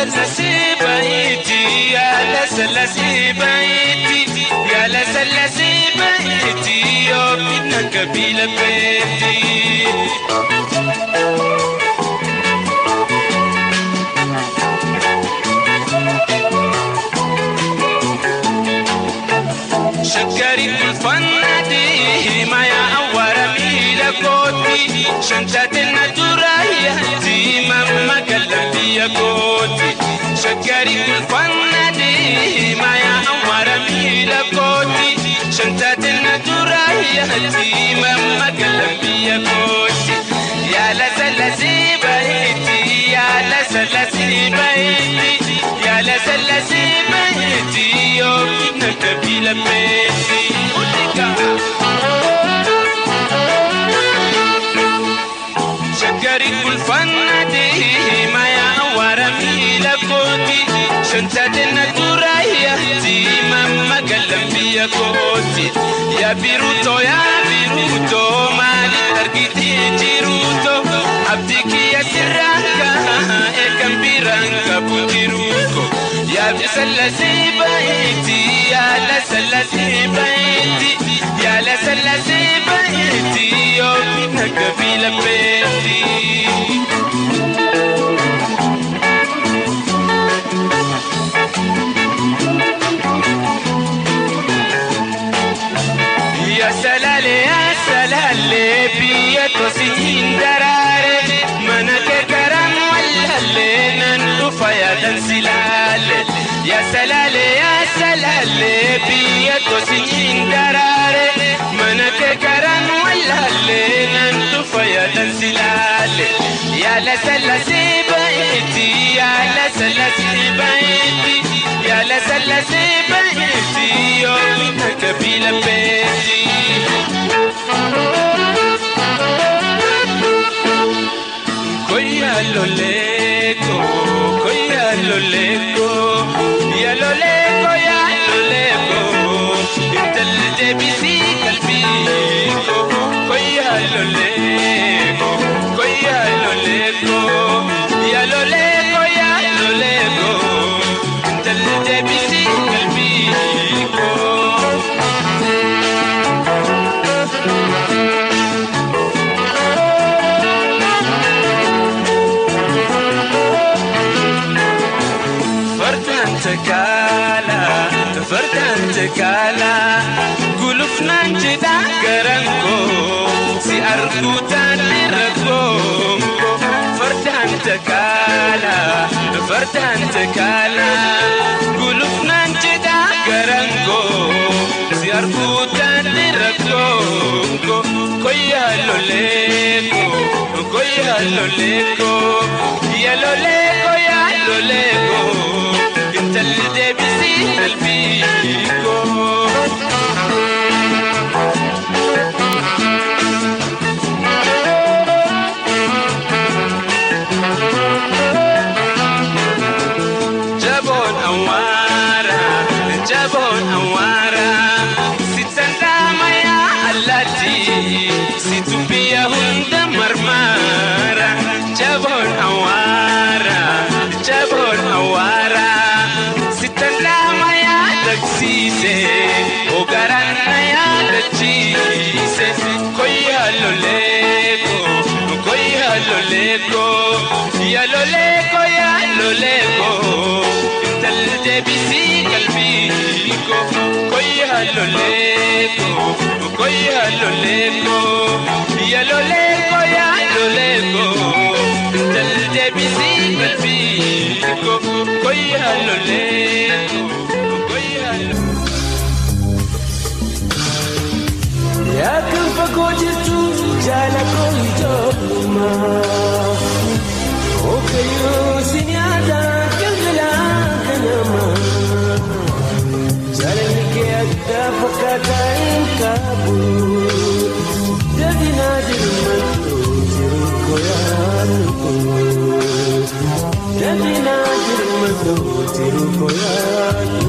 لسلسي بيتي يا لسلسي بيتي يا لسلسي بيتي يا ابن قبيلة بيتي شكري الفنادي ما يعور ميلا كوتي شنتات النجرايا دي ماما قلب يا كوتي شكري الفنادي ما يعور ميلا كوتي شنتات النجرايا دي ماما قلب يا كوتي يا لسلسي بيتي يا لسلسي بيتي يا لسلسي بيتي يا ابن قبيلة بيتي شكري كل فنادي ما يعور ميلا كوتي شنتات النجرايا دي ماما قلب يا كوتي يا بيروتو يا بيروتو مالي تركيتي جيروتو عبدك يا سراكا كم بيرانكا بوتيروكو يا لسلسي بيتي يا لسلسي بيتي يا لسلسي بيتي يا ابن قبيلة بيتي يا سلالي بيتو سنين دراري منك كرم ولا اللي ننطف يا دنسلالي يا سلالي بيتو سنين دراري منك كرم ولا اللي ننطف يا دنسلالي يا لسلسي بيتي يا لسلسي بيتي يا لسلسي بيتي يا ابن قبيلة بيتي Koya loleko, koya loleko, ya loleko, ya loleko. Intel jebisi kalbiko, koya loleko, koya loleko, ya loleko, ya loleko. Intel jebisi kalbiko. فرتان تكالا قلوفنا انجدا قرنكو سي أرقوتان لرقوم فرتان تكالا قلوفنا انجدا قرنكو سي أرقوتان لرقوم كويا لوليكو كويا لوليكو يا لوليكو يا لوليكو انت اللي بيسي قلبيكو جابون أوارا ستان داما يا التي ستو بيا هند مرمارا جابون أوارا ستلama ya taksise ogarana ya tachise koya loleko ya loleko intel jebisi kalbiko koya loleko ya loleko intel jebisi kalbiko koya loleko ya kan fago jitu jala ko ijoma o kayo sinyada kagala kanama jala ke adda fakata inkabu dadina dirmanto jiru koyanu dadina dirmanto jiru koyanu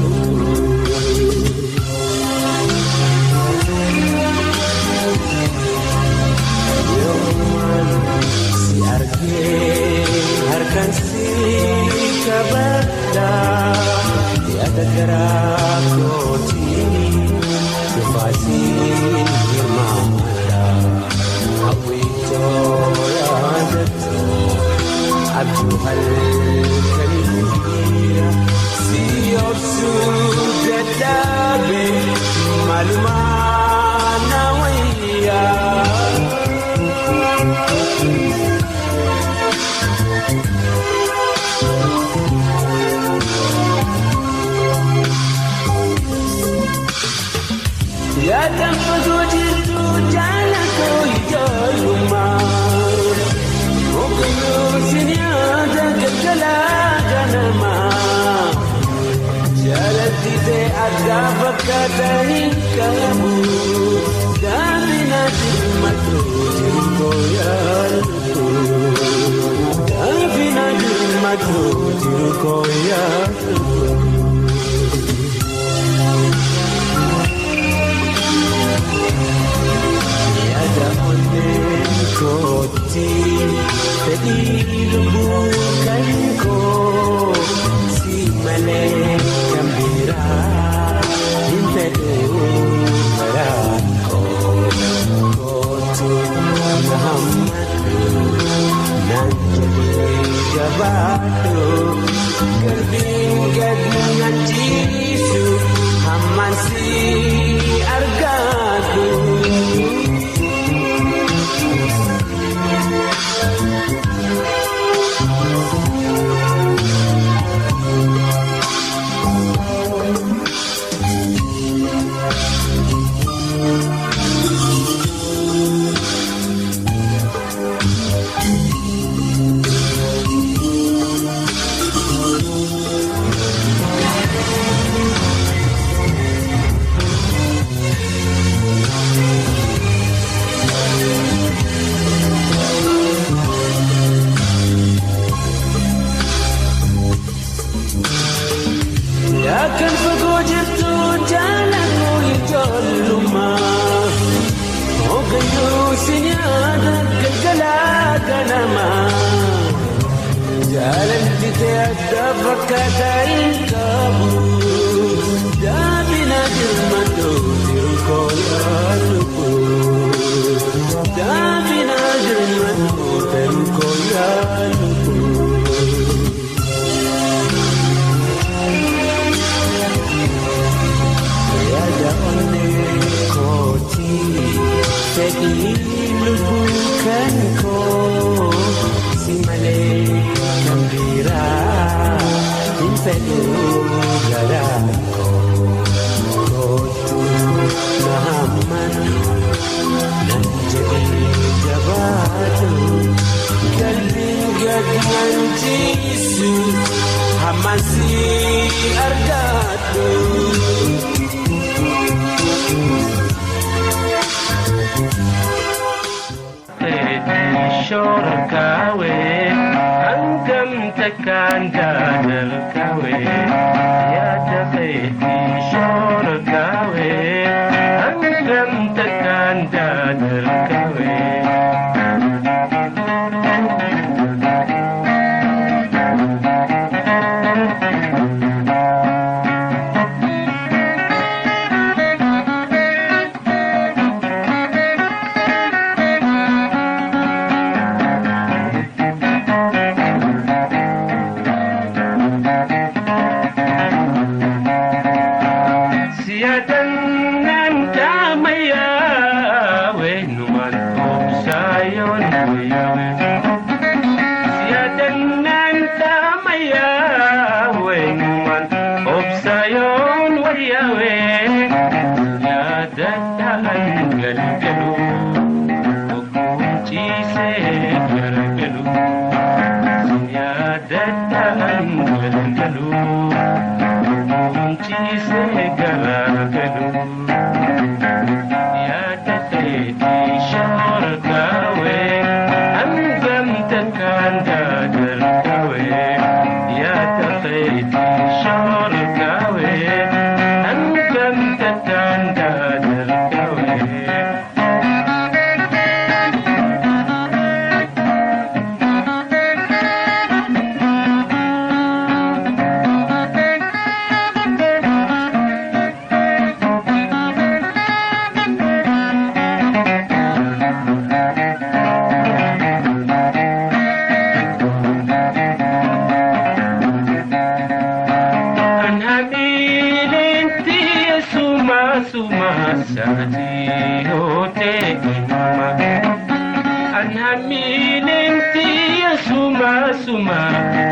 milinti ya suma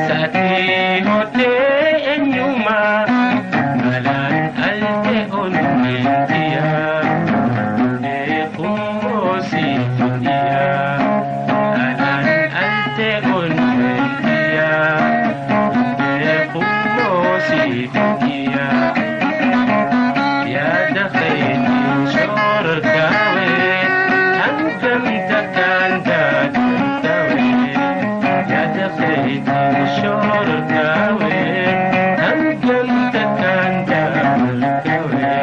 sate hote enyuma alan alte onentia de kumbosi fundia alan alte onentia de kumbosi fundia ya dakhil shor kawe ankam takanda tawe ya dakhil shor kawe ankam takanda tawe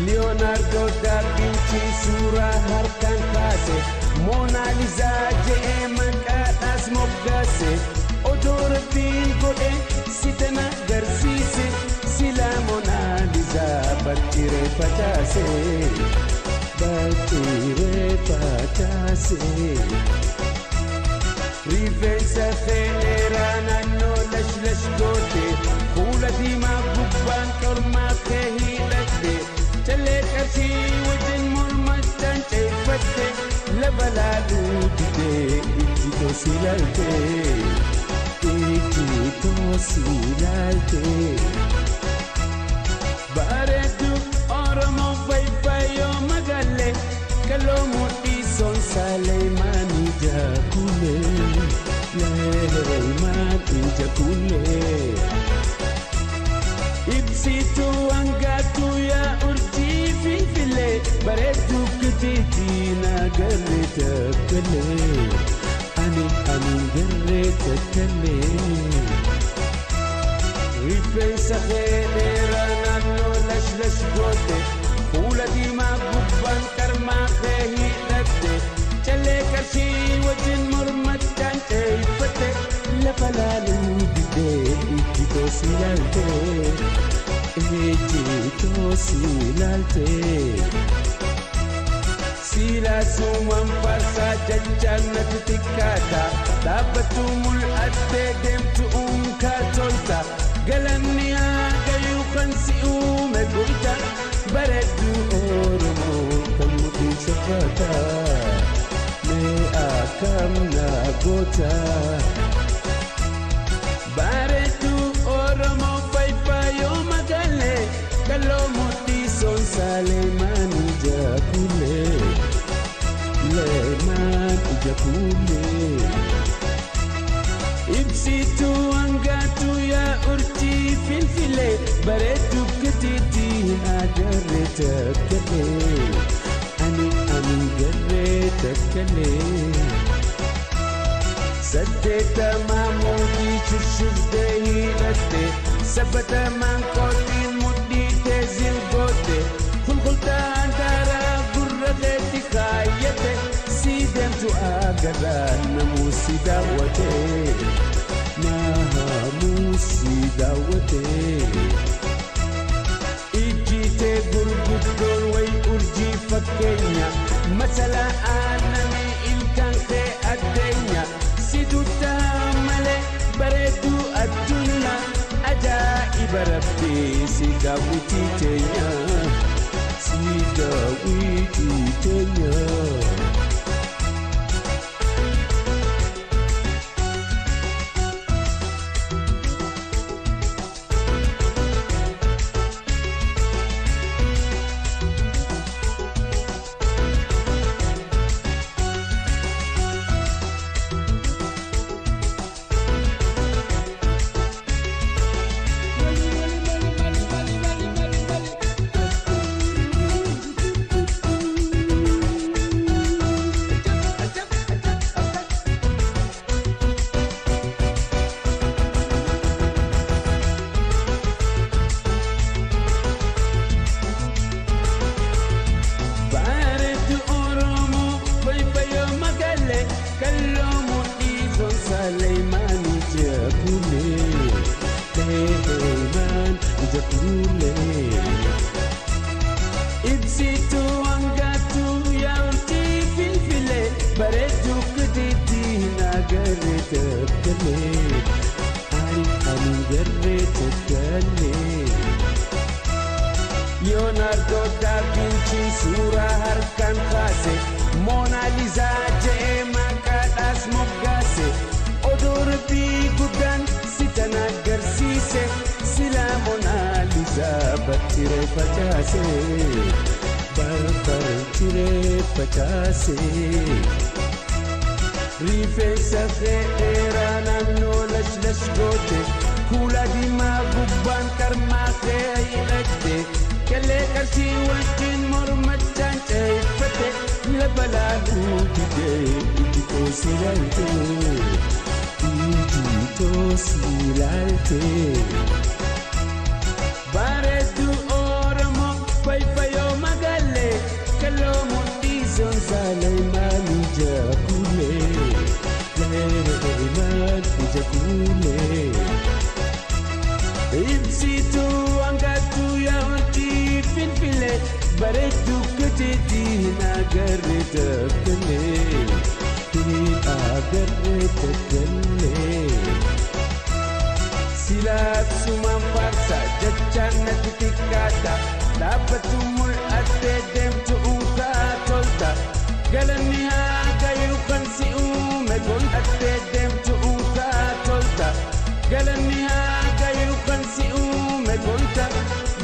Leonardo da Vinci surah harkan kase Mona Lisa je'eman kadhas moggase Odor gode sitana garsiise Sila Mona Lisa battire patase Rifensa khenera nanno lash gote Kula dima gubban korma khehilate Chale kasi wajin murmatan chefate Labalalu dide ijito silalte Baretu oromo faifayo magalle Kalomu ison Saleimani jakule Saleimani jakule Ibsitu angatu ya urji fifile Baretu ketiti na garre takale Ani garre takale Rifensa khenera nanno lash gote Kula dima gubban karma khehilate Chale kasi wajin murmatan chefate Labalalu dide ijito silalte Sila sumam parsa janjana titikata Dabatumul adde demtu katolta Galanniya gayukan si umegunta Baredu oromo kamuti shafata Me akam na gota Baredu oromo paipayo magale Kalomuti son Saleimani jakule Leman jakule Ibsitu angatu ya urti filfile Baretu ketiti agarre takale Ani garre takale Saddeta mamudi chushufde hilate Sabata mankotin mudi tezil gote Kulkulta antara gurra geti khayate Sidem tu garaan namuusi daawwatee naamuusi daawwatee ijjiitee gurguddoon wayi urjii fakkeenya masala aananii ilkaan kee addeenya si duddaa malee bareedduu addunyaa ajaa'iba rabbii si daawwitii teenya si daawwitii teenya. Leonardo da Vinci suuraa harkaan kaase Mona Lisa jedhee maqaadhaas moggaase odoo rabbii guddaan si tan agarsiise silaa Mona Lisa bartiree facaase bartiree facaase rifeensa dheeraa naannoo lash goote kuula diimaa gubbaan qarmaa kee hidhatte kelee qarshii wajjin mormachaan ceeffate lafa laaluu didee ijjitoo si laalte ijjitoo si laalte bareedduu Oromoo fayyoo magaalee kaloo mudhii sonsaa maali jaakulee maali jaakulee. Ibsituu hangatuu yaa'uutii finfilee bareedduu kuteetii nagarree dakkalee agarree dakkalee silaasumaan faarsa jechaan natti xiqqaata dhaabbatu mul'attee deemtu unkaa tolta galanni haa gayuu kan si uume gol'attee deemtu unkaa tolta galanni haa gayuu kan si uume golta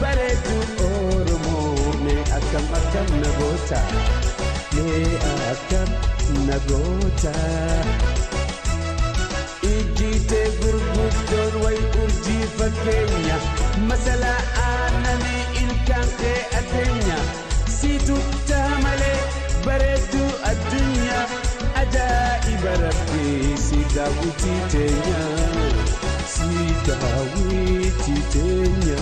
bareedduu Oromoo mee akkam na goota mee akkam na goota ijjiitee gurguddoon wayi urjii fakkeenya masala aananii ilkaan kee addeenya si tuttaa malee bareedduu addunyaa ajaa'iba rabbii si daawwitii teenya si daawwitii teenya.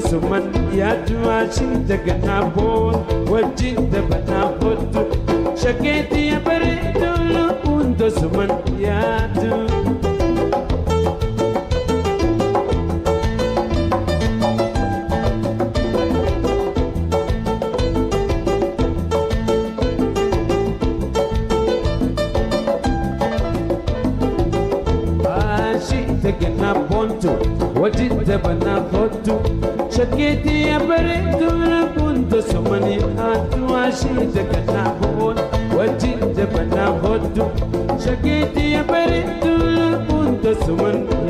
Suman yaadu ashin daga nabon wajin da bana fotu shaketi ya bare dolo undo suman yaadu تقنا بونتو وجدت بنا خدتو شكيتي يا بريد كنت سمني أنتو عشيت قنا بون وجدت بنا خدتو شكيتي يا بريد كنت سمني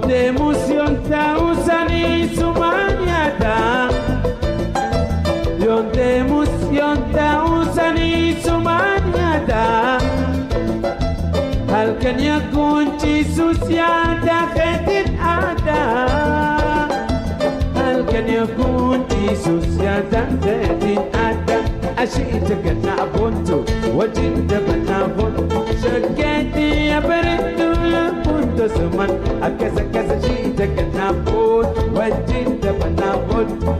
de emoción ta usani sumaniata Yon de emoción ta usani sumaniata Hal kan yakun Jesus ya dakhatit ada Hal kan yakun Jesus ya dakhatit ada أشيتك نعبونتو وجدت بنابونتو شكيتي يا بريدو كنت سمن أكسا كسا شيتك نعبون وجدت بنابونتو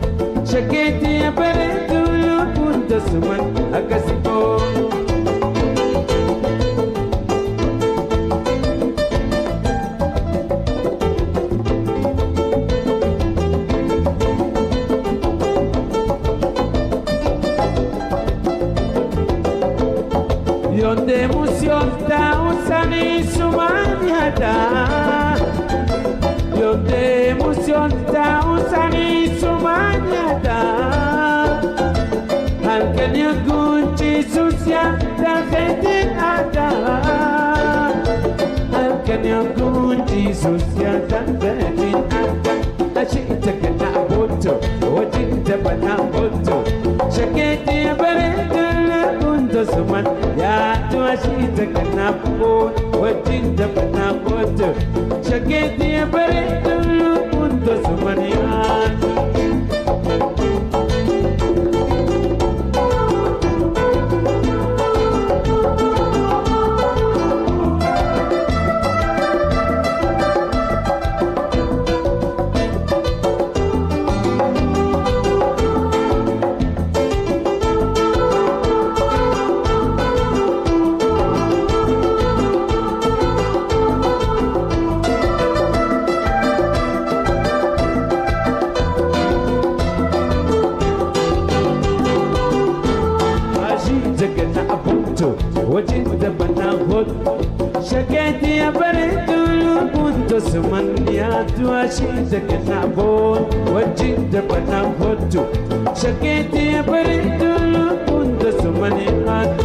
شكيتي يا بريدو كنت سمن أكسا بون de emoción ta usani sumaniata Yo de emoción ta usani sumaniata Hal kan yakun Jesus ya dakhatit ada Hal kan yakun Jesus ya dakhatit ada أشيتك نعبونتو وجدت بنابونتو شكيتي يا بريد كنت سمن يا تواشيتك نابون وجدت بنابونتو شكيتي يا بريد كنت سمن يا وجدت بناخد شكيتي يا بريد كنت سمنيات واشيتك نعبون وجدت بناخد شكيتي يا بريد كنت سمنيات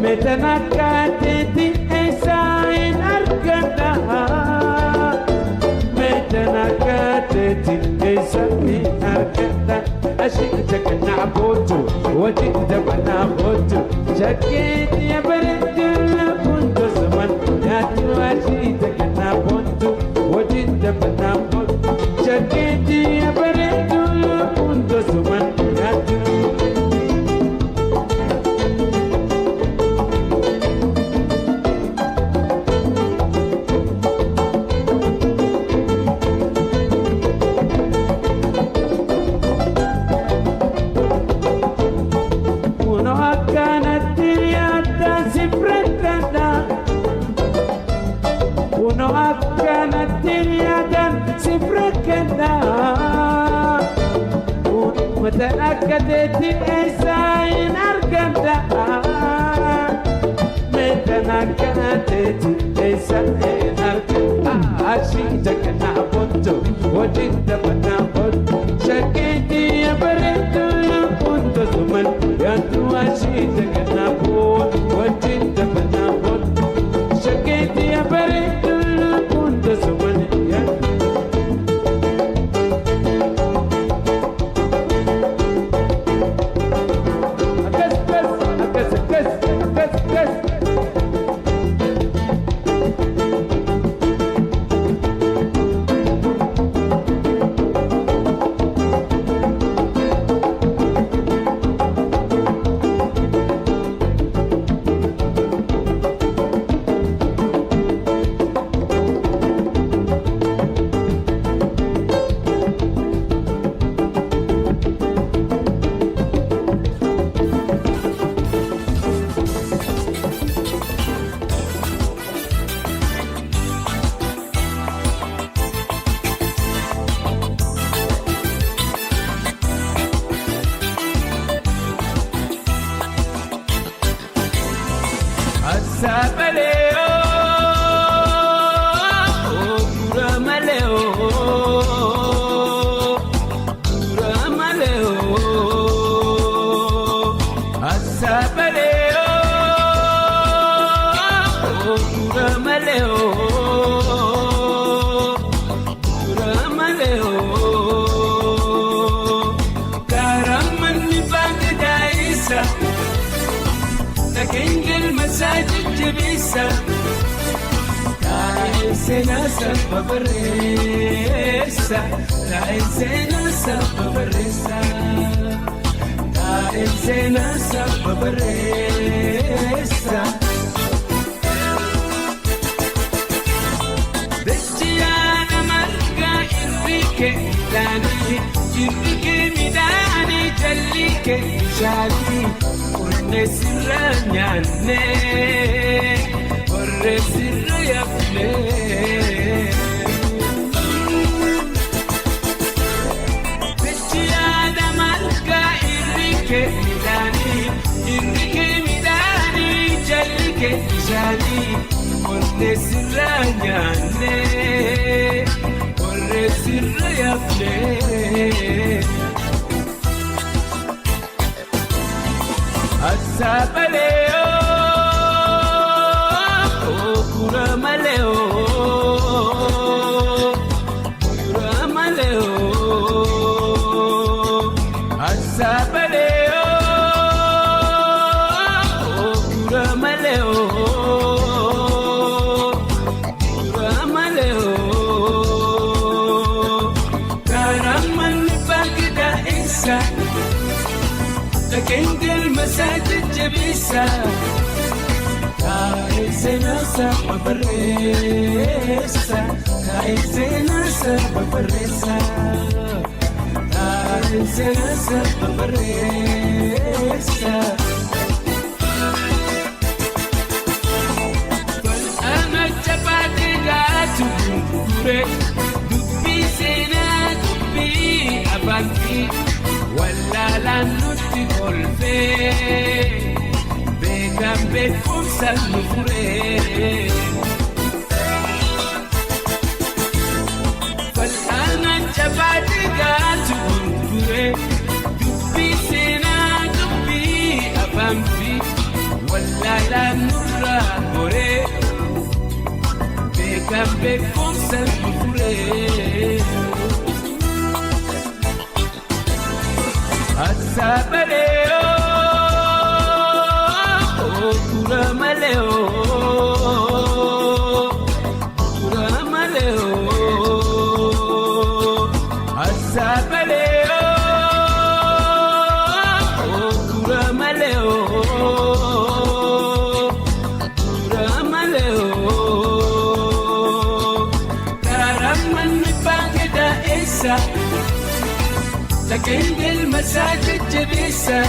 Metanakateti esain arkada Metanakateti esain arkada أشيتك نعبوتو وجدت بنابوتو شكيت يا برد كنت زمن يا أشيتك نعبوتو وجدت بنابوتو شكيت يا برد كنت زمن يا متأكدت إنسان أركض متأكدت إنسان أركض أشيتك نعبد وجدت بنعبد شكيتي يا بريد كنت زمن يا أشيتك نعبد وجدت بنعبد شكيتي يا بريد كنت زمن يا Asabaleo, Ramaleo, Ramaleo, Asabaleo, Ramaleo, Ramaleo, Karaman mi bagda isa. لكن المساجد جبيسة تعيسنا سبب الرئيسة تعيسنا سبب الرئيسة تعيسنا سبب الرئيسة بجيانا مرقى إريكي داني إريكي ميداني جليكي شالي Nesiranyane, Oresirayafne. Pechiada malka irike midani, jalike jali. Oresiranyane, Oresirayafne. Asabaleo, Kuramaleo, Kuramaleo, Asabaleo, Kuramaleo, Kuramaleo, Karaman bagda isa. لكن المساجد جبيسة تعيسنا سبب الرئيسة تعيسنا سبب الرئيسة تعيسنا سبب الرئيسة فالأنا جبادي لا تبوري دبي سينا دبي أبانتي ولا لا نوتي كولفي بكم بكم سنفوري فالأنا جبادي قاتو بنفوري دبي سينا دبي أبامفي ولا لا نورا كوري بكم بكم سنفوري Asabaleo, Kuramaleo, Kuramaleo, Asabaleo, Kuramaleo, Kuramaleo, Karaman mi bagda isa. لكن المساجد جبيسة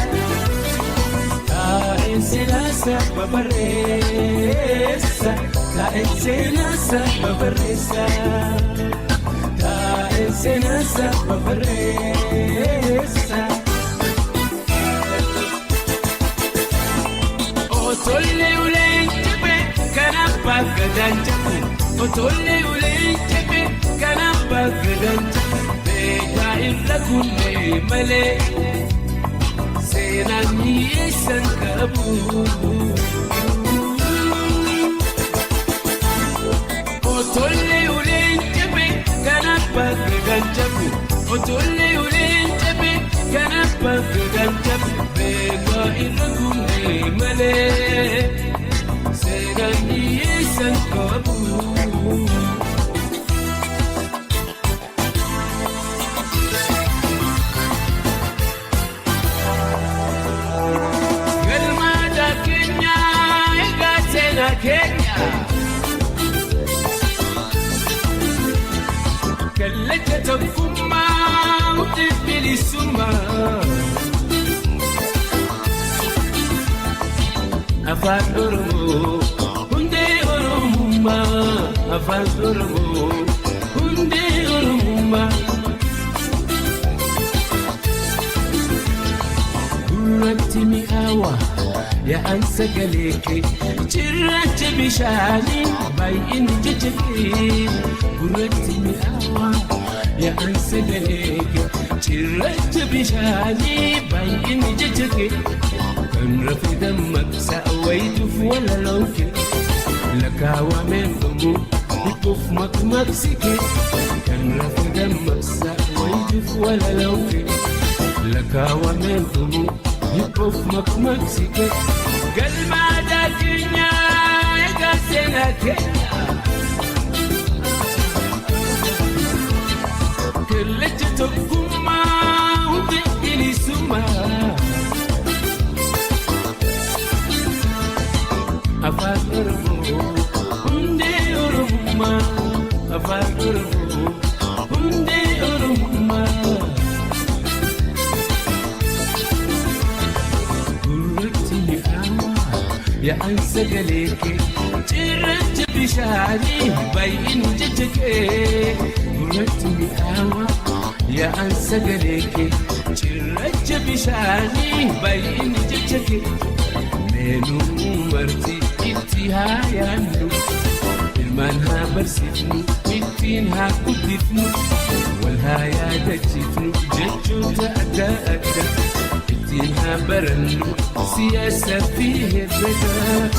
تعيسنا سبب الرئيسة تعيسنا سبب الرئيسة تعيسنا سبب الرئيسة أوتولي ولين جبي كان بقدان جبي أوتولي ولين جبي كان بقدان جبي إلا كل ملء سينامي سنكبو أطولي ولين جبي كان بقدان جبو أطولي ولين جبي كان بقدان جبو بيقا إلا كل ملء سينامي سنكبو Kenya كلك تفما وتبلي سما أفادرمو هندي أرمما أفادرمو هندي أرمما رتمي أوا يا أنسى قليكي جرت بشاني باين ججكي قرتي مئوى يا أنسى قليكي جرت بشاني باين ججكي كان رفي دمك سأويت ولا لوكي لك ومن دمو يكف مكسكي كان رفي دمك سأويت ولا لوكي لك ومن دمو يكف مكسكي قلب عدك يا قاسنك كل جتكم ما وتقلي سما أفاقربو هندي أرهما أفاقربو هندي أرهما قرتني يا أنسى قليكي جرت بشعري باين ججكي قرتني يا أنسى قليكي جرت بشعري باين ججكي مينو مرتي انتها يا نو المانها برسفنو انتينها كتفنو والهايا دجفنو ججو تأدى انتينها برنو سياسة فيه الرجاء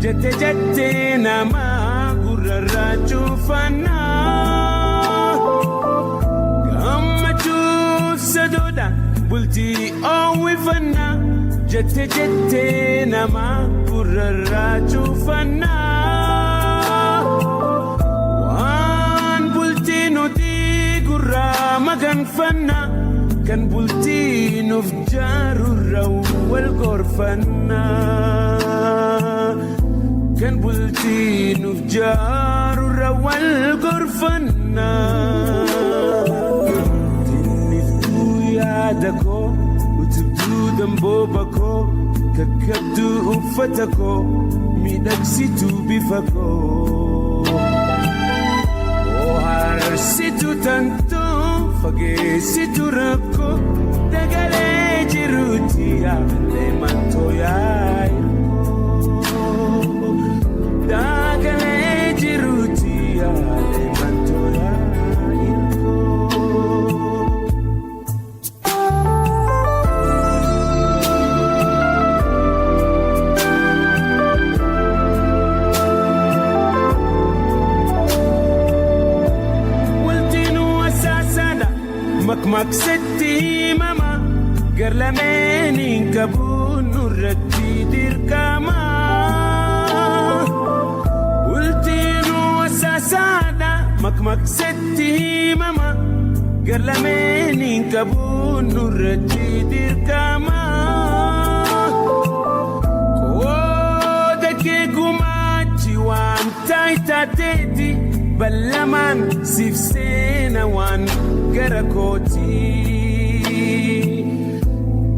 jette jette nama gurrarraa cuufannaa gammachuuf sadoodha bultii oowwifannaa jette jette nama gurrarraa cuufannaa waan bultii nuti gurraa maganfannaa kan bultii nuuf jaarurra wal gorfannaa kan bultii nuuf jaarurra wal gorfannaa tinniftuu yaada koo utubduu dambooba koo kakkabduu uffata koo miidhagsituu bifa koo ohaarsituu tantoo fageessituu rakkoo dagalee jiruuti yaalee mantoo yaa'irkoo dagalee jiruuti yaalee mantoo yaa'irkoo. Waltinuu asaasaadha makmaksetti mama garlameeniin qabuun nurratti dirqama ultiinuu asaasaadha makmaksetti mama garlameeniin qabuun nurratti dirqama qooda kee gumaachi waan taayitaateeti ballamaan siif seena waan gara kootii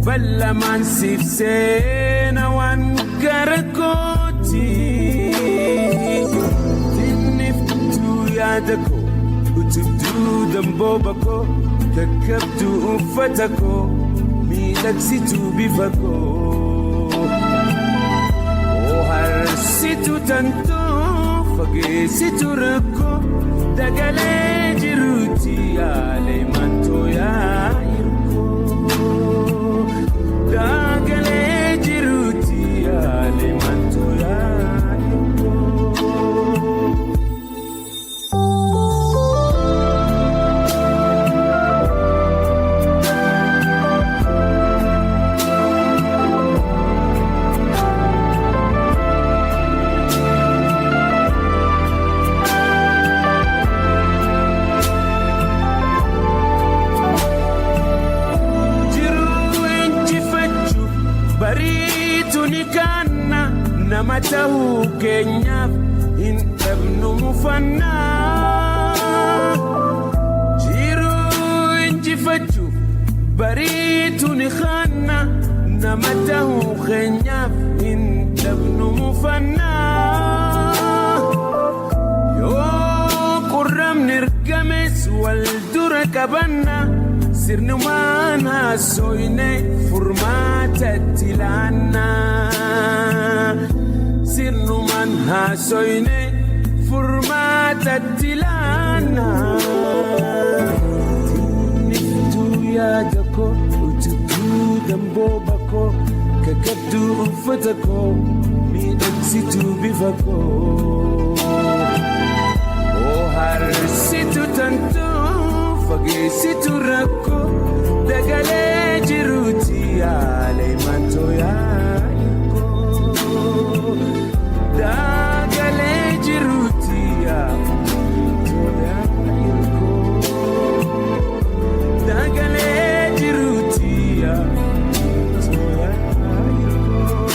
ballamaan siif seena waan gara kootii tinniftuu yaada koo utubduu dambooba koo kakkabduu uffata koo miidhagsituu bifa koo ohaarsituu tantoo fageessituu rakkoo dagalee jiruuti yaalee mantoo yaa'irkoo dagalee jiruuti yaalee mantoo yaa'irkoo. Nama ta'uu keenyaaf hin dhabnu mufannaa jiruu injifachuuf bariitu ni khanna nama ta'uu keenyaaf hin dhabnu mufannaa yoo qurramni ergames wal dura qabanna sirnumaan haasoyne furmaatatti laannaa sirnumaan haasoyne furmaatatti laannaa tinniftuu yaada koo utubduu dambooba koo kakkabduu uffata koo miidhagsituu bifa koo ohaarsituu tantoo fageessituu rakkoo dagalee jiruuti yaalee mantoo yaa'irkoo dagalee jiruuti yaalee yaa'irkoo dagalee jiruuti yaalee yaa'irkoo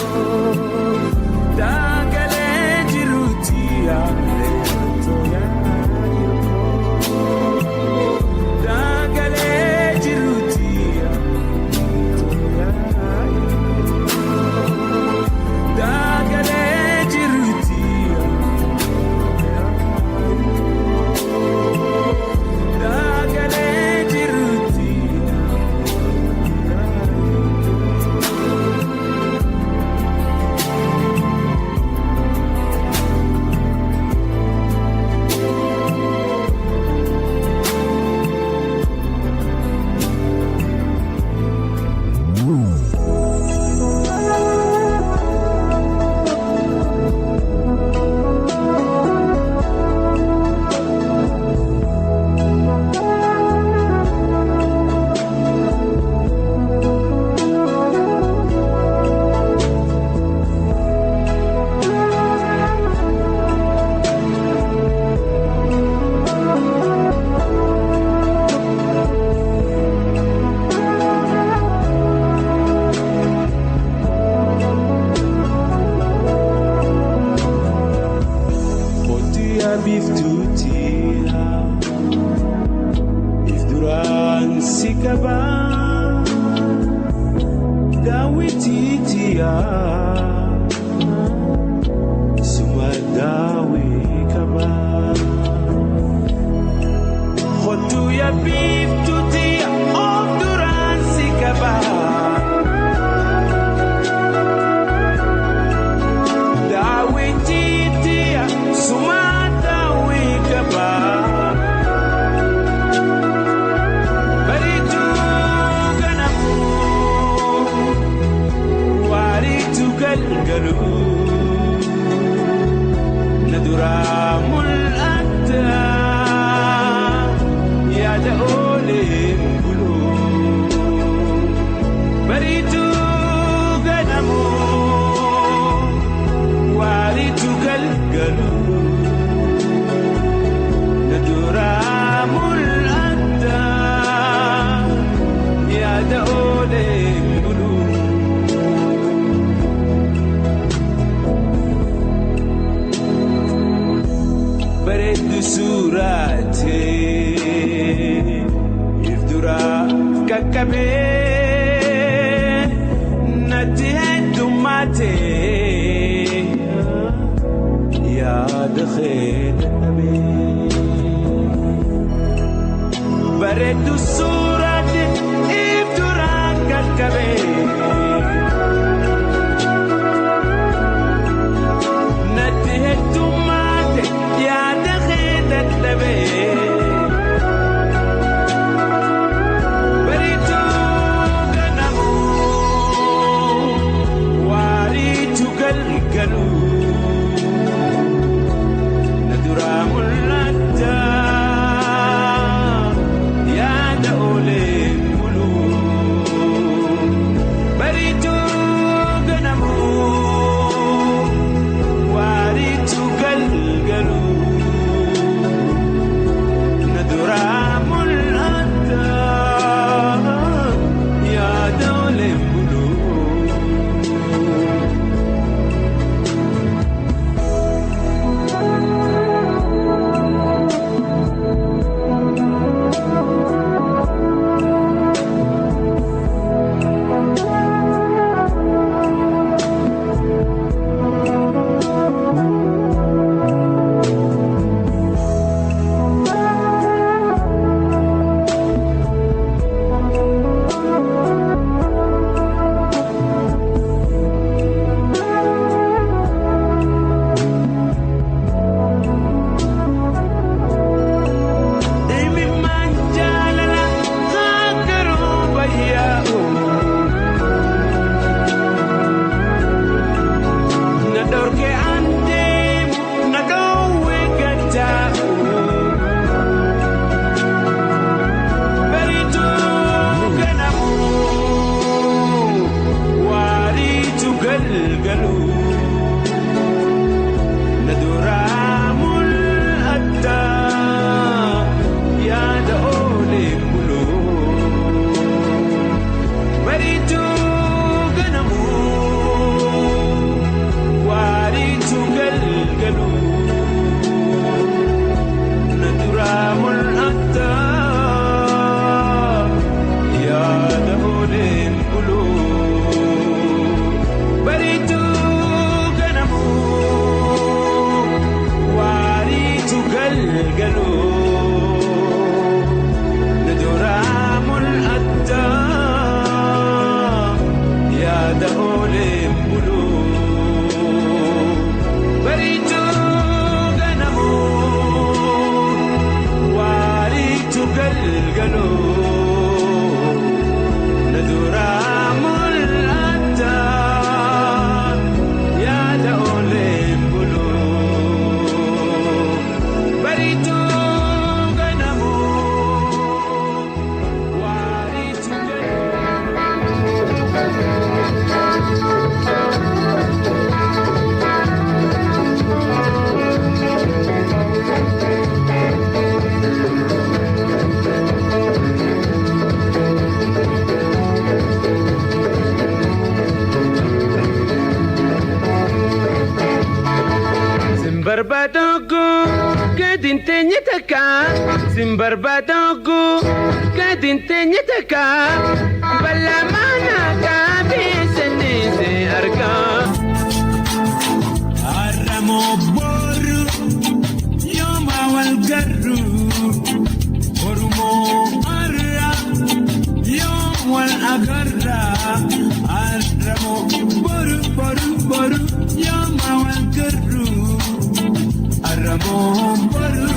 dagalee jiruuti yaalee mantoo yaa'irkoo dagalee jiruuti yaalee biftutia if duran sikaba dawititia suma dawi kaba khotu ya biftutia of duran sikaba dawititia suma ندرام الأدى يا دولي بلو بريت قدمو واريت قلقلو ندرام الأدى يا دولي surate ifdura kakabe natihedu mate ya dakhil nabi baredu surate ifdura kakabe natihedu mate ya بريتو غنمو واريتو قلقلو ندرام الأدى يا دولي ملو بريتو غنمو واريتو قلقلو رام الأدى يا دول الملوك Simbarbadogo, kadintenyataka. Simbarbadogo, kadintenyataka. Balamana kabisenise arga. Aramo boru, yoma walgaru. Orumo arra, yom wal agarra. Aramo boru, boru, boru, yoma walgaru. Aramo boru,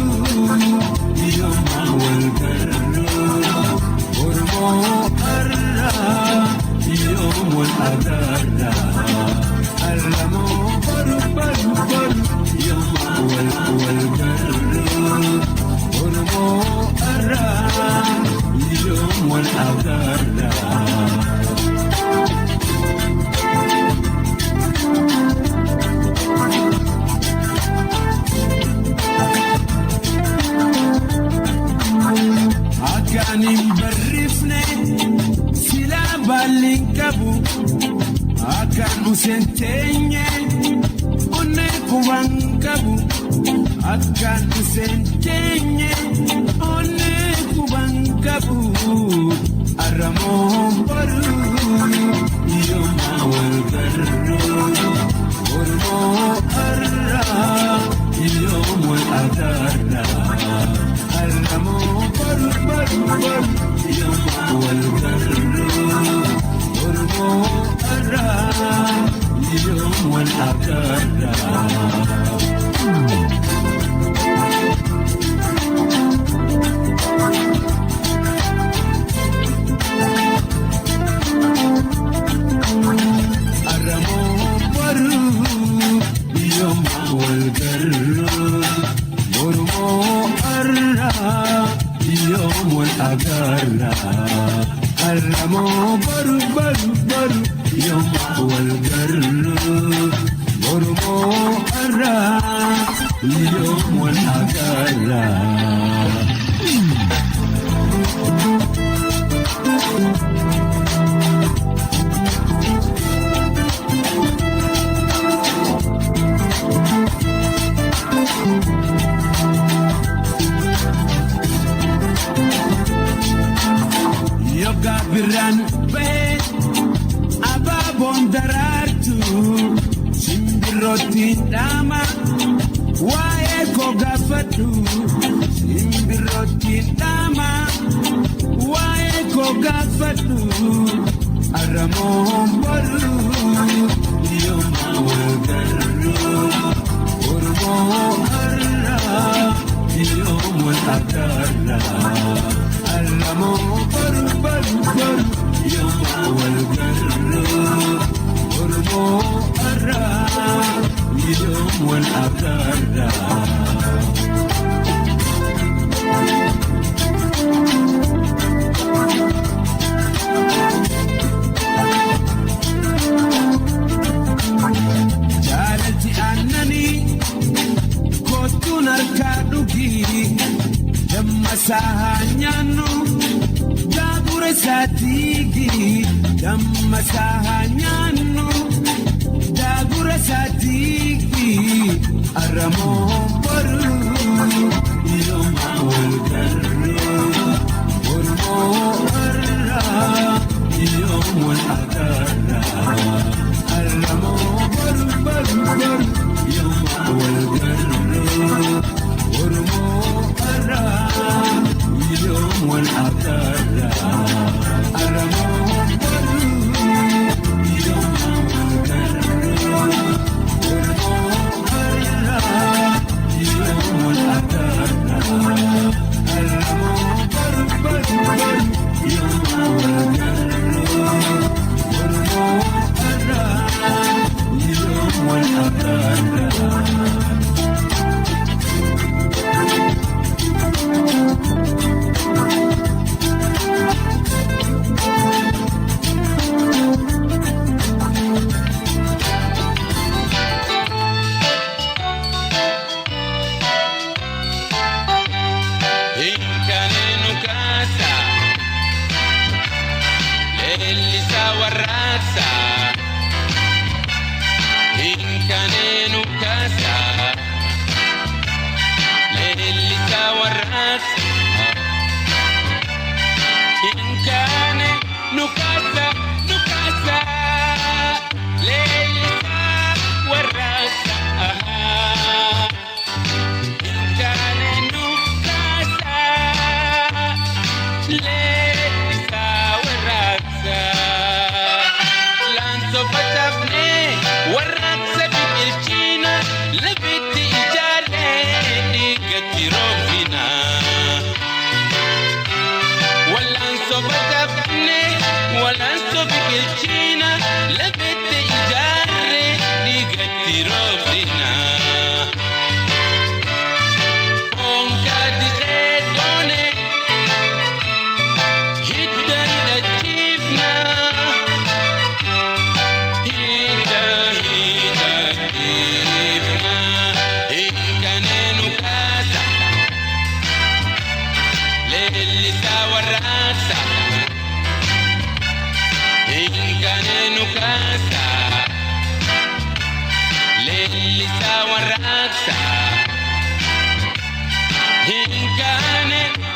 yoma walgaru. Orumo arra, yom wal agarra. Aramo boru, boru, boru, yoma walgaru. Orumo arra, yom wal agarra. Akanin barrifne sila balinkabu akan usentenye one kubankabu akan usentenye one kubankabu aramo baru yoma walgaru ormo arra yoma adarra aramo baru baru baru yoma walgaru ormo arra yoma adarra. Aramo baru baru baru yom awal garru Orumo arra yom wal agarra. Yoga biran be ababon darartu simbiroti dama wae ko gafatu simbiroti dama wae ko gafatu aramo baru yoma walgaru ormo arra yoma agarra aramo baru baru baru yoma walgaru ormo arra yoma agarra. Jalati annani kotun arkadugi damma sahanyanu jagure satigi damma sahanyanu jagure satigi aramo baru yoma walgaru ormo arra yoma agarra aramo baru baru baru yoma walgaru ormo arra yoma agarra aramo baru yoma walgaru ormo arra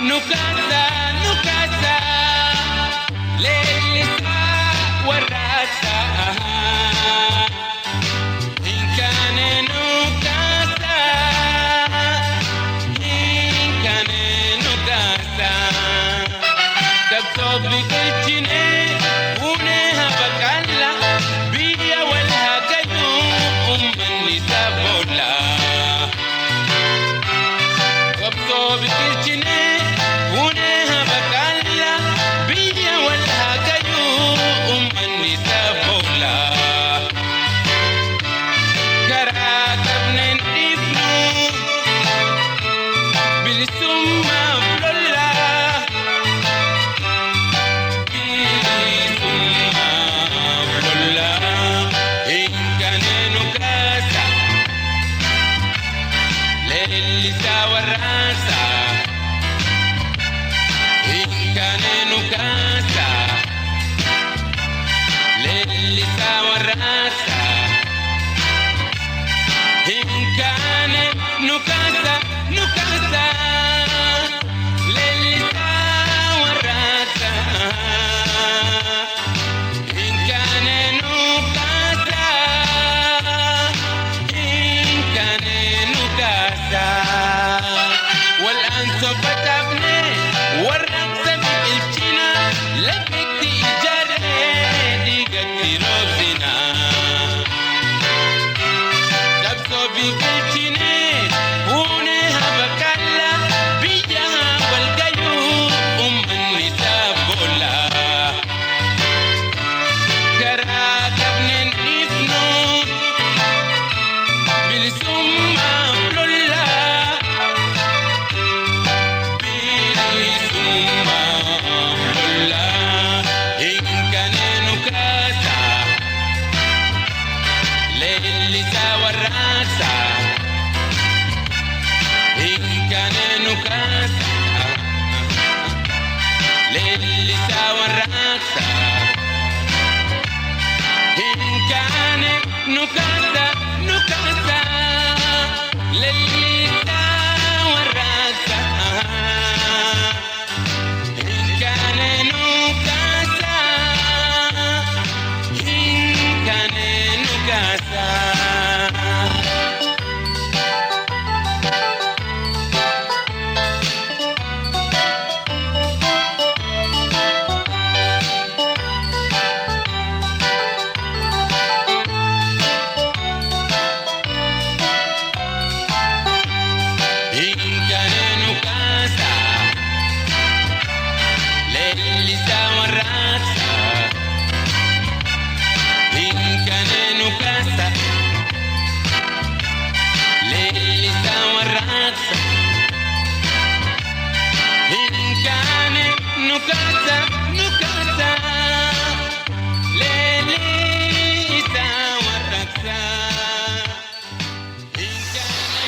نكاسة نكاسة ليلسا والراسة إن كان نكاسة إن كان نكاسة تبصب بكتشني ونها بكالا بيا والهكايو النساء بولا تبصب بكتشني ونها بكالا بيا والهكايو النساء بولا كراك ابن ابنو بالسمة بلولا للسا والراسة إن كان نكاسة للسا والراسة إن كان نكاسة نكاسة للسا والراسة إن كان نكاسة إن كان نكاسة والآن سوف تبني والرقص بالجنة لقيت إيجاري ديقتي روزنا تبصو بالجنة ونها بكالا بيها والقيوم النساء بولا كراك ابن ابنو بالسمة بلولا بالسمة بلولا إن كان نكاسة للسا والراسة إن كان نكاسة للسا والراسة إن كان نكاسة نكاسة للسا والراسة إن كان نكاسة إن كان نكاسة إن كان نكاسة للسا والراسة إن كان نكاسة للسا والراسة إن كان نكاسة نكاسة للسا والراسة إن كان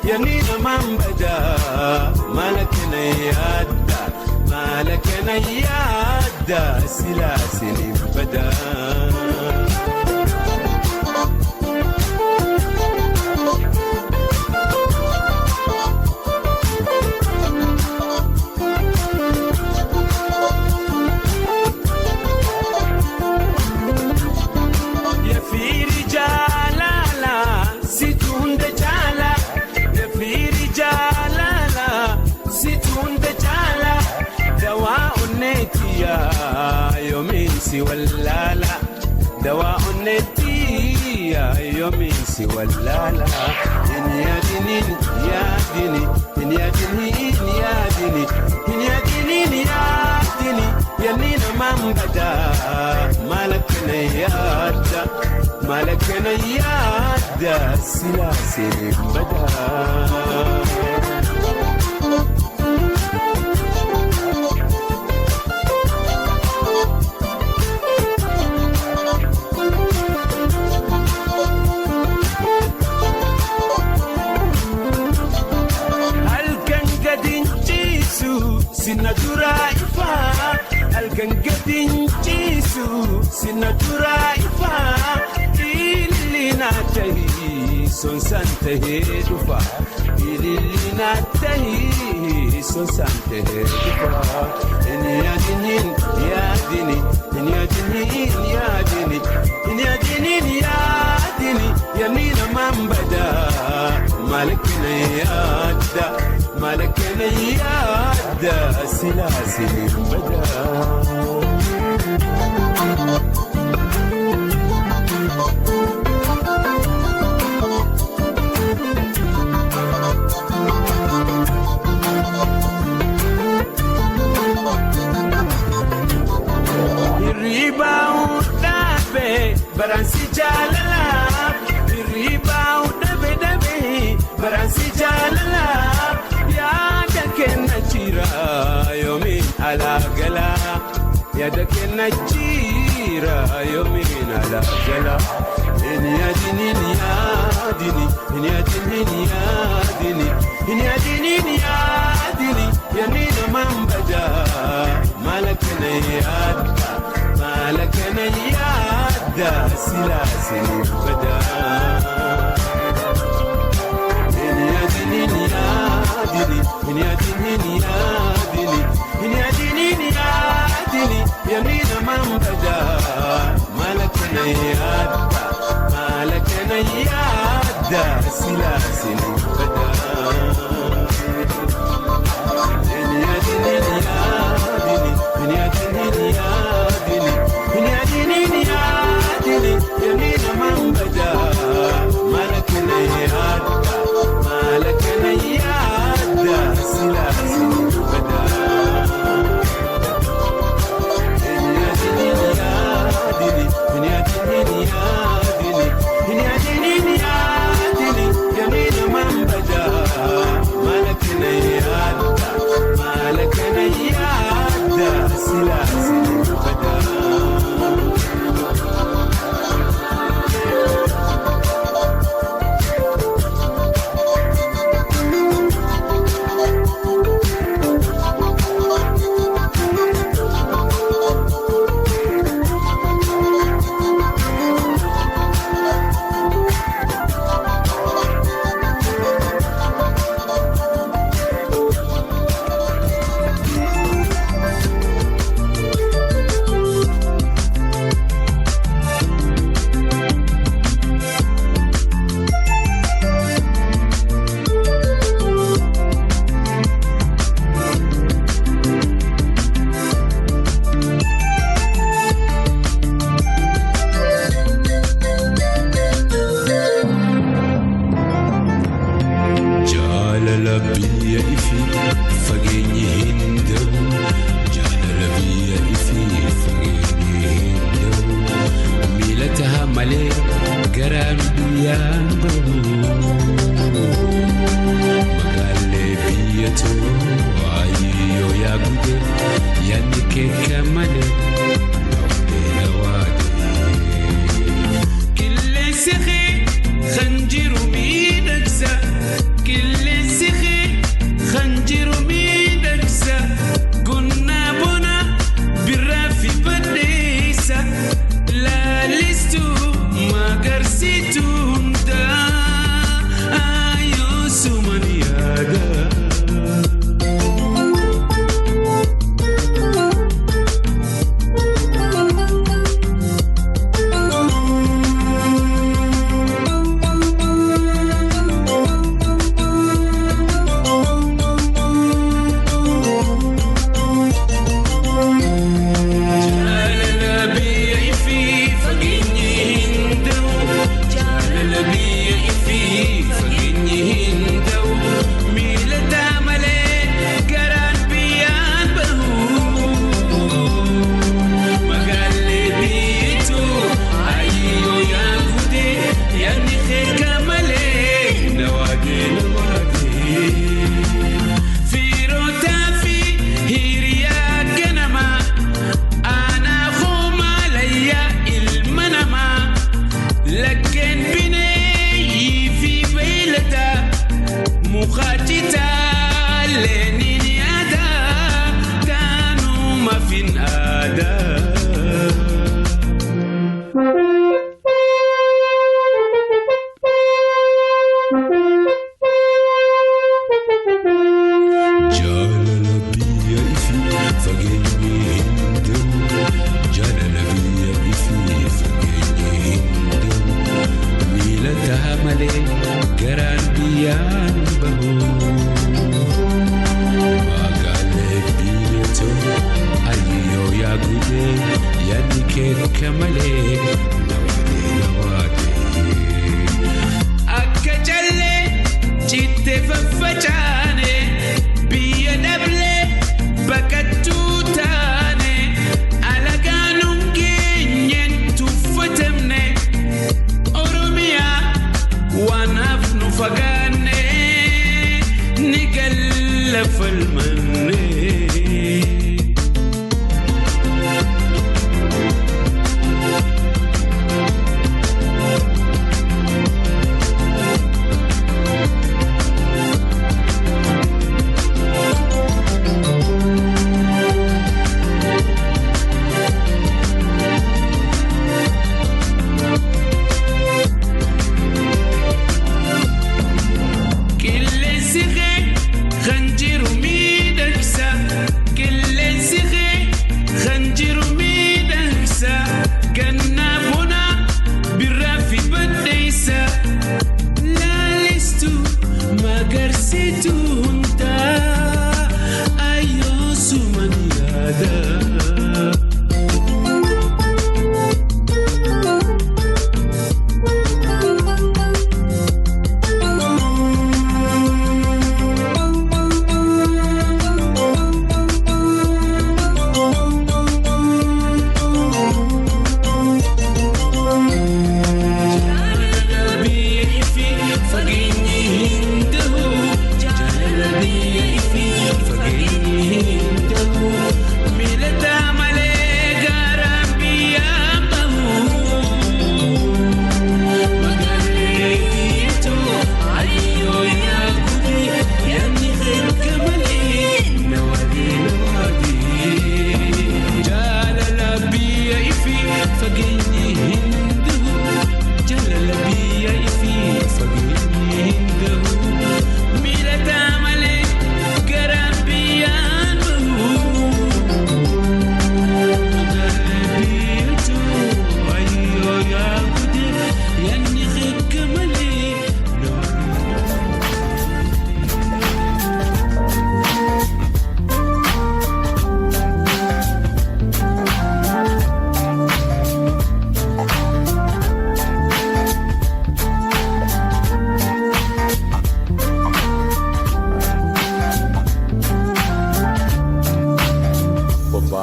يمين من بدا مالكنا يادا مالكنا يادا سلاسل بدا ولا دواء النتي يومي سوى لا إن يا ديني يا ديني إن يا ديني يا ديني إن يا ديني يا ديني يا نينا man bada malakana yada malakana yada silasi bada Sinatura ifa algangadin jisu sinatura ifa ilina tahi son sante dufa ilina tahi son sante dufa eni adinin yadini eni adinin yadini eni adinin yadini yanina mambada malikina yadda ملكنا يعدى سلاسل بدا الريبة ودابي برانسي جاللا الريبة ودابي دابي برانسي جاللا يومين على قلا يدك النجيرة يومين على قلا إن يا دينين يا ديني إن يا دينين يا ديني إن يا دينين يا ديني يا نين من بدا مالكنا يادا مالكنا يادا سلاسل بدا إن يا دينين يا ديني إن يا دينين يا ديني إن يا دينين يا ديني يمين من بدا مالكنا يادا مالكنا يادا سلاسل بدا إن يا دينين يا ديني إن يا دينين يا ديني إن يا دينين يا ديني يمين من بدا مالكنا يادا مالكنا يادا سلاسل بدا إن يا دينين يا ديني إن يا دينين يا ديني إن يا دينين يا ديني يمين من بدا مالكنا يادا مالكنا يادا سلاسل بدا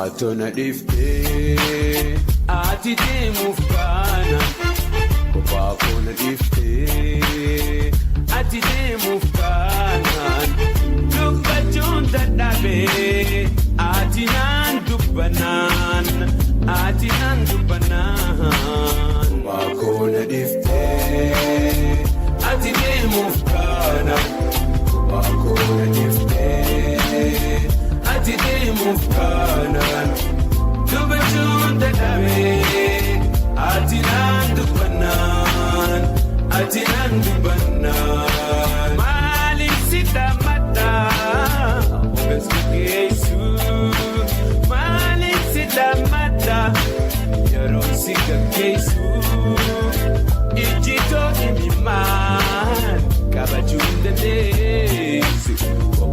Baatona dhiftee ati deemuuf kaana. Baakona dhiftee ati deemuuf kaanaan. Dubbachuun dadhabee ati naan dubbanaan. Ati naan dubbanaan. Baakona dhiftee ati deemuuf kaana. Baakona dhiftee ati deemuuf kaanaan. Dubbachuun dadhabee ati naan dubbanaan. Ati naan dubbanaan. Maaliif si dhammadhaa ogeessa geessu? Maaliif si dhammadhaa yeroo si gaggeessu? Ijjitoo himimaan kabajuun dandeessu.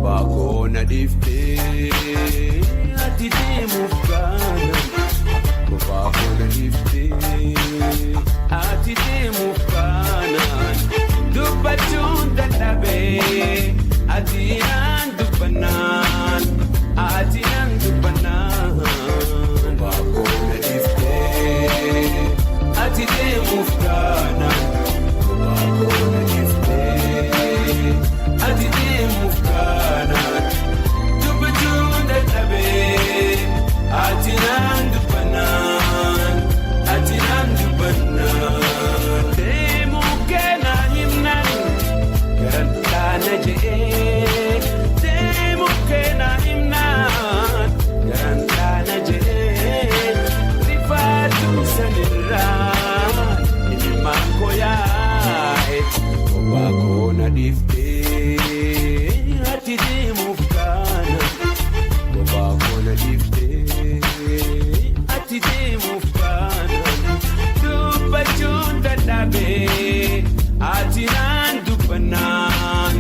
Baakona dhiftee ati deemuuf kaana. Baakona dhiftee ati deemuuf kaanaan. Dubbachuun dadhabee ati naan dubbannaan. Ati naan dubbannaan. Baakona dhiftee ati deemuuf kaanaan. Baakona dhiftee ati deemuuf kaanaan. Dubbachuun dadhabee ati naan dubbannaan. Ati naan dubbannaan. Deemuu keena himnaan garan taana je'ee. Deemuu keena himnaan garan taana je'ee. Rifaatuun sanirraa himimaan koo yaa'e. Baakona dhiftee ati deemuuf kaana. Baakona dhiftee ati deemuuf kaana. Dubbachuun dadhabee ati naan dubbannaan.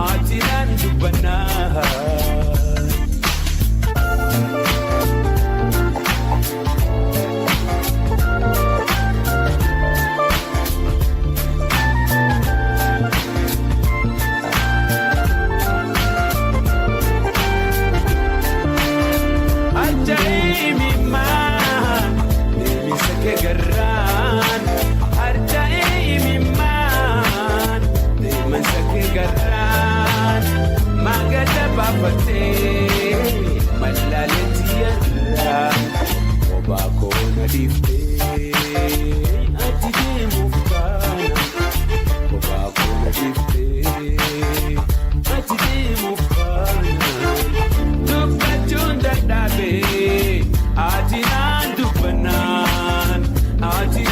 Ati naan dubbannaan. Ajaa'ibimaan deemisa kee garraan. Ajaa'ibimaan deemisa kee garraan. Magada baafatee malaleetti yarraa. Baakona dhiftee ati deemuuf kaana. Baakona dhiftee ati deemuuf kaana. Dubbachuun dadhabee ati naan dubbannaan. Ati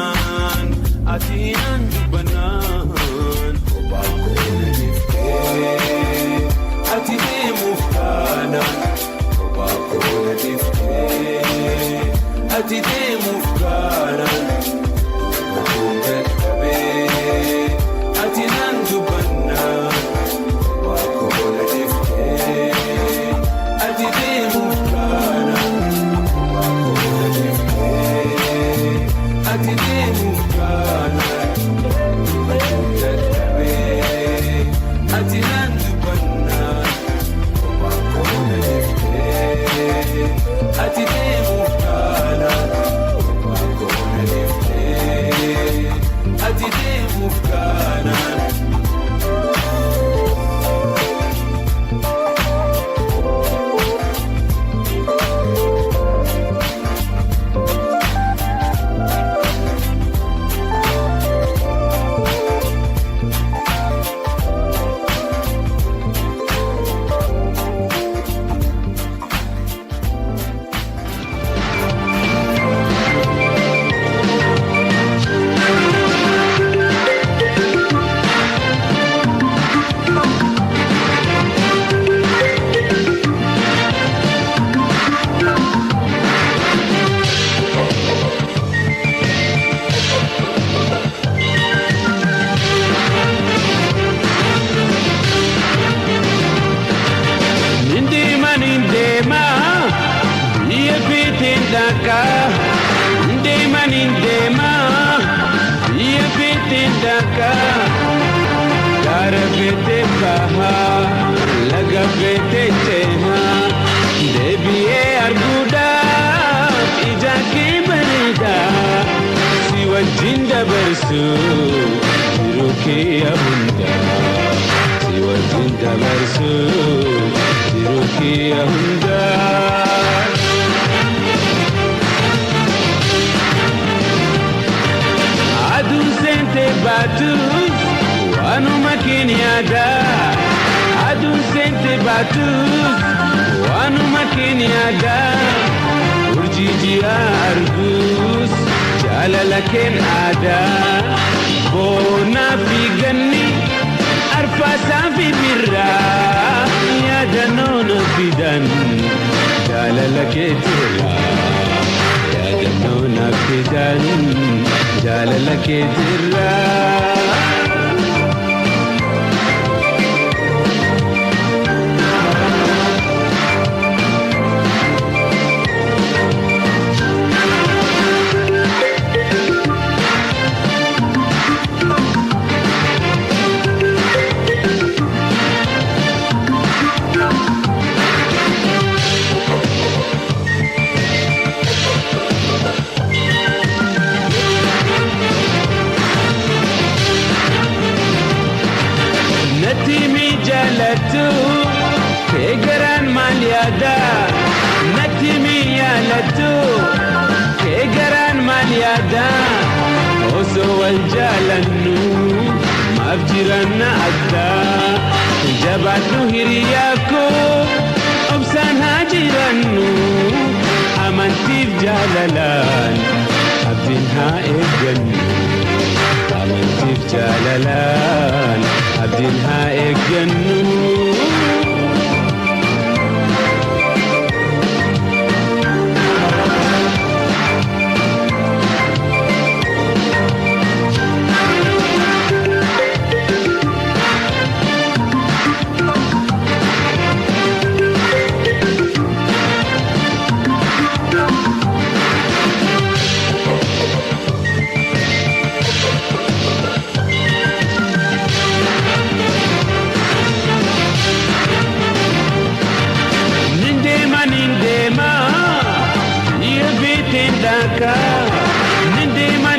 naan dubbannaan. Ati deemuuf kaana. Baakona dhiftee Karafete baha lagafete cheha debiye arguda ija ke barida siwa jinda barsu jiruke ahunda siwa jinda barsu jiruke ahunda adu sente batu Wanu makini ada, adu sente batus. Wanu makini ada, urjiji argus. Jalalaken ada, bona figani, arfasa fi birra. Ya danona fidan, jalalaketira. Ya danona fidan, jalalaketira. Kegaran maliada natimi yalatu kegaran maliada oso waljalannu mafjiranna adda jabatu hiriyako obsan hajirannu amantif jalalan abdin ha egannu amantif jalalan abdin ha egannu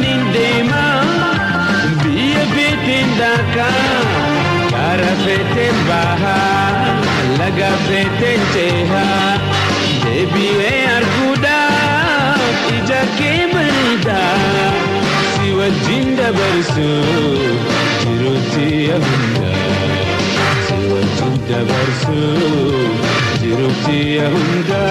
Nindema biya bitin daka karafete baha laga fete cheha debiwe arguda ija ke barida siwa jinda barsu jiruti ahunda siwa jinda barsu jiruti ahunda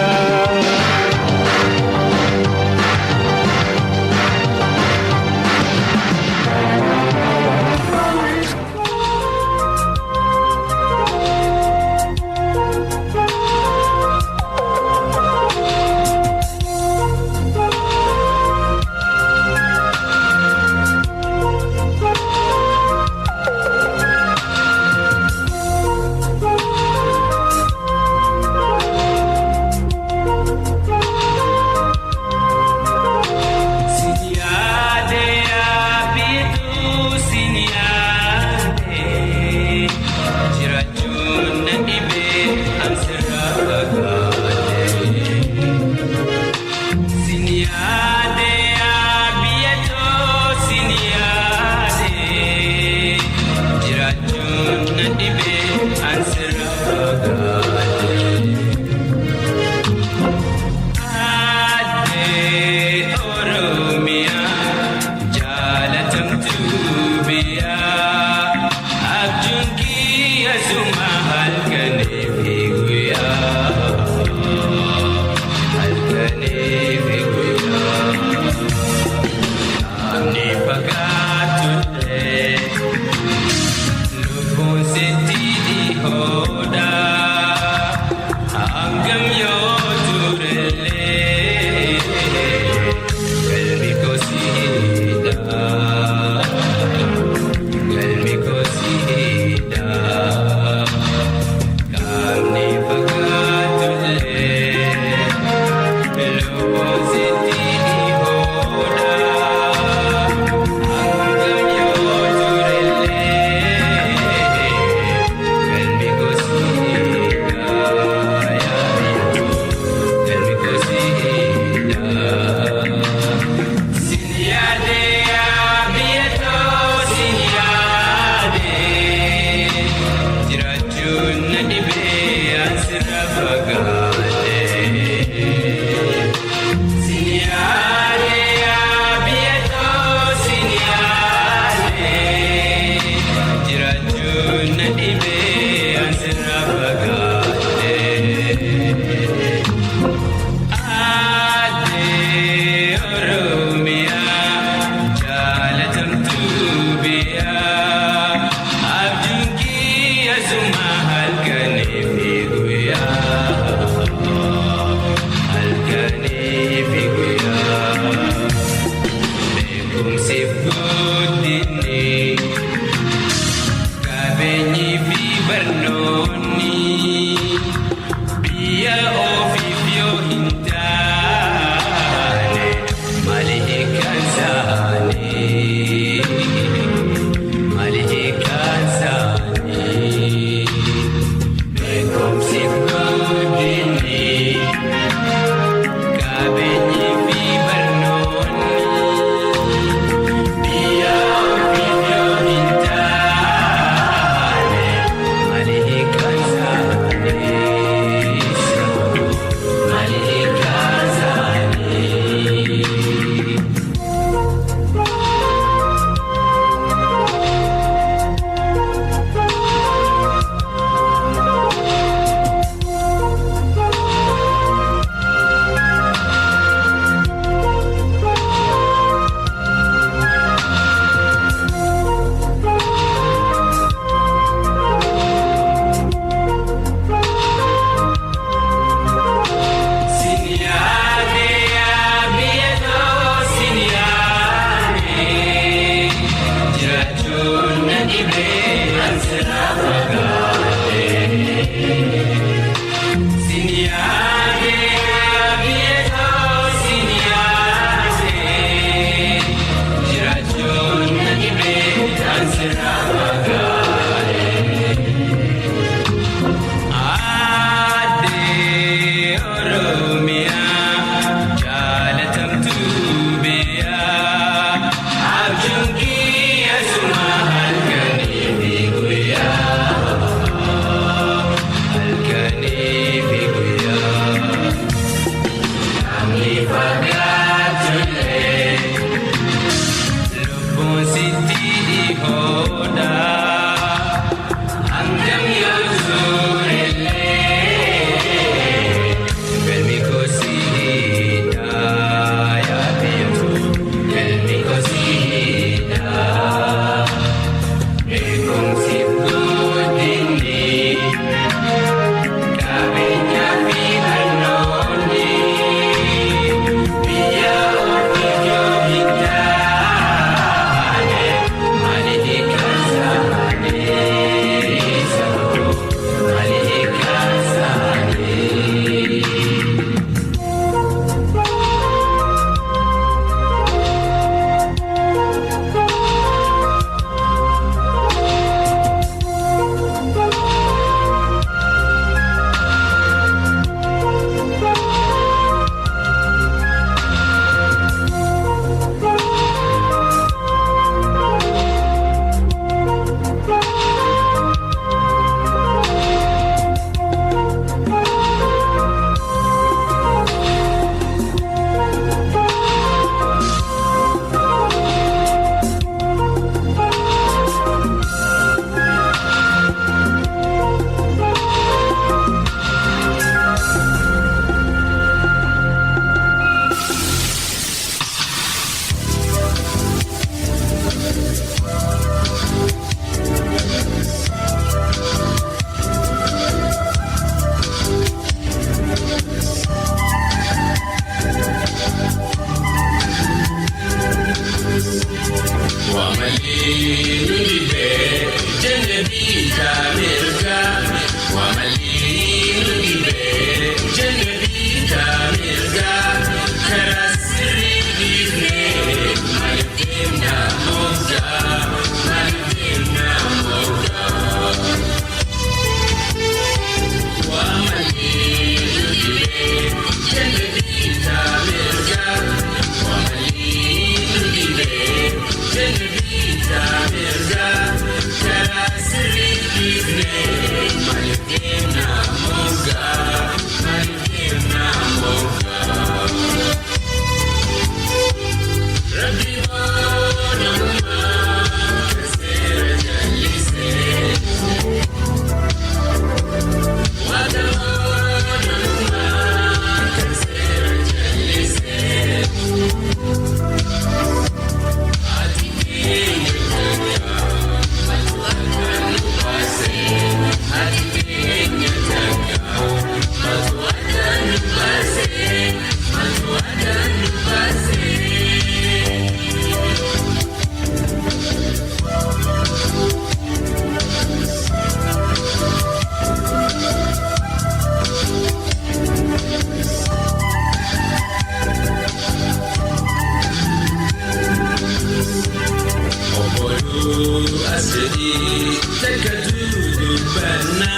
تكدود بنا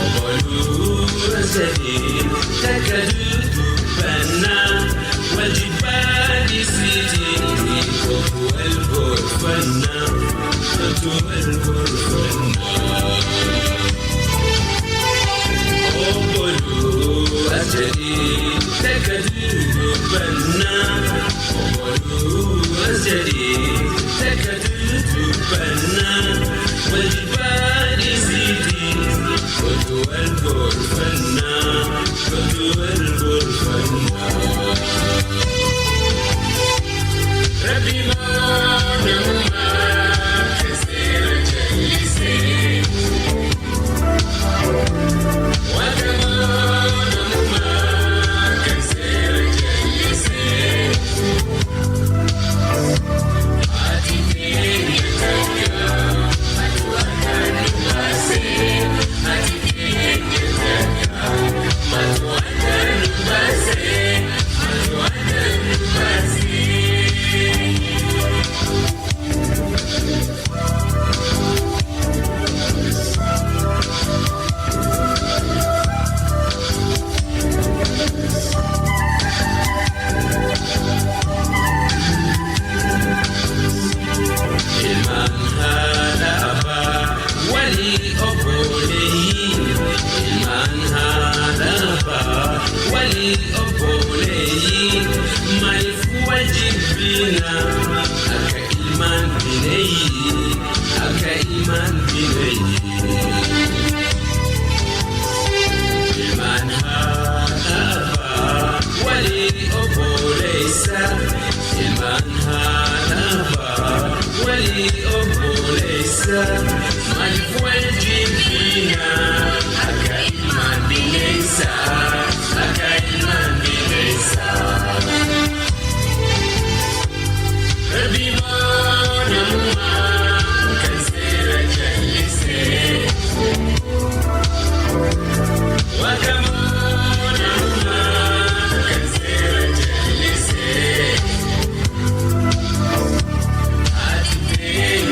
وبلو رزدي تكدود بنا والجبال سيتي والغرفنا والغرفنا وبلو رزدي تكدود بنا وبلو رزدي تكدود بنا والجبال سيتي والغرفنا والغرفنا ربي ما نما كسر جلسي وكما نما كسر جلسي عاتفين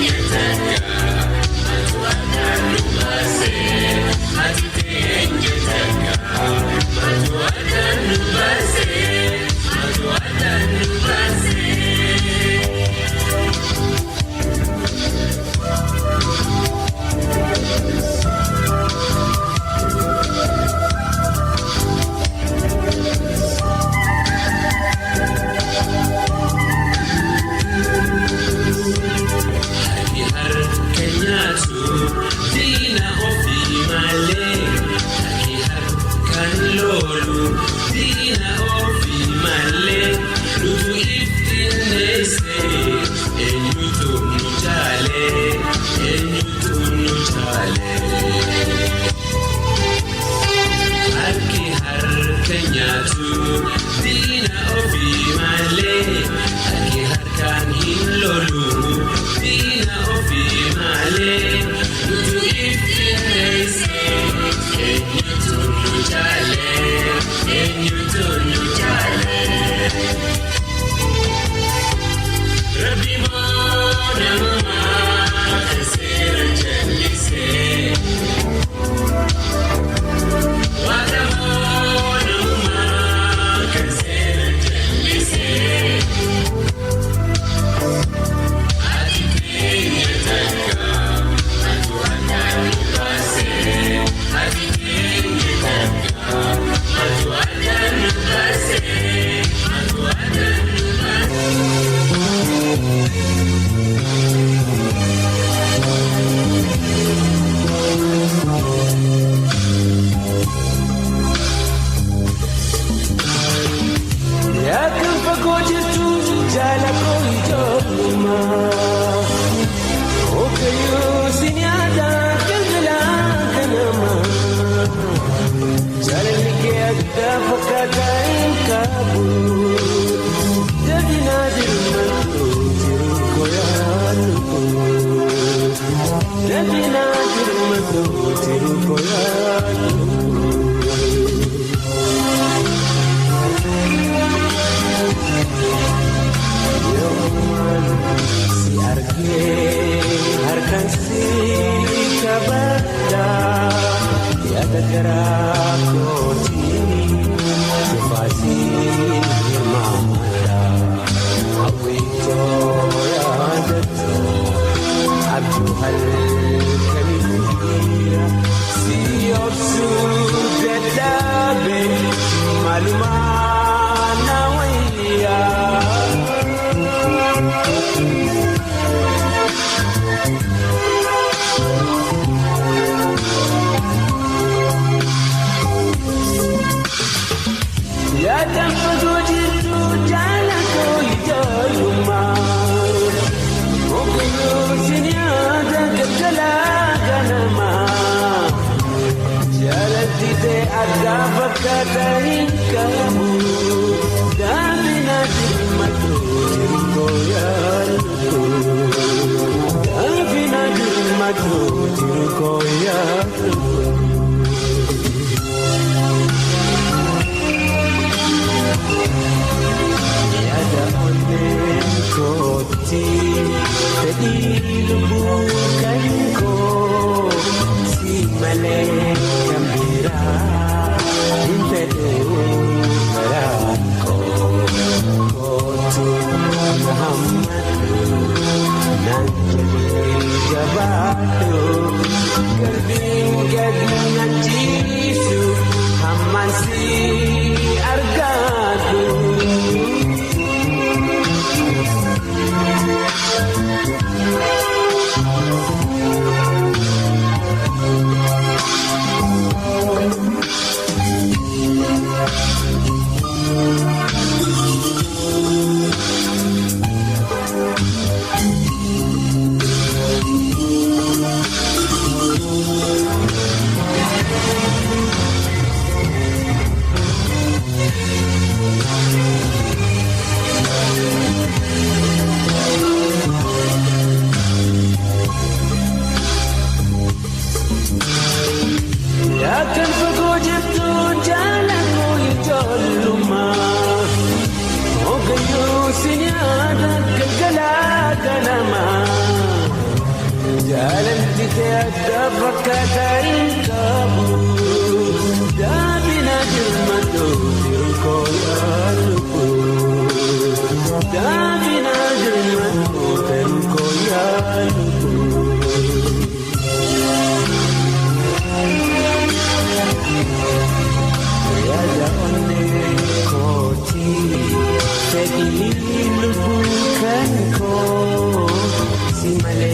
يتكا متوكا نماسي عاتفين يتكا متوكا نماسي متوكا نماسي Gafakatahin kamu dami natin matutirkoyanku dami natin matutirkoyanku Tiada onen koti tadi bukan ko si malek gembira Impedu Merako Kotu Muhammadu Nanjali Jabatu Gerbing Gadingan Jisu Hamasi Argadu Akan bergojek tu jalan hijau lumah Oh gayusinya ada kegalakan nama Jalan tidak ada perkataan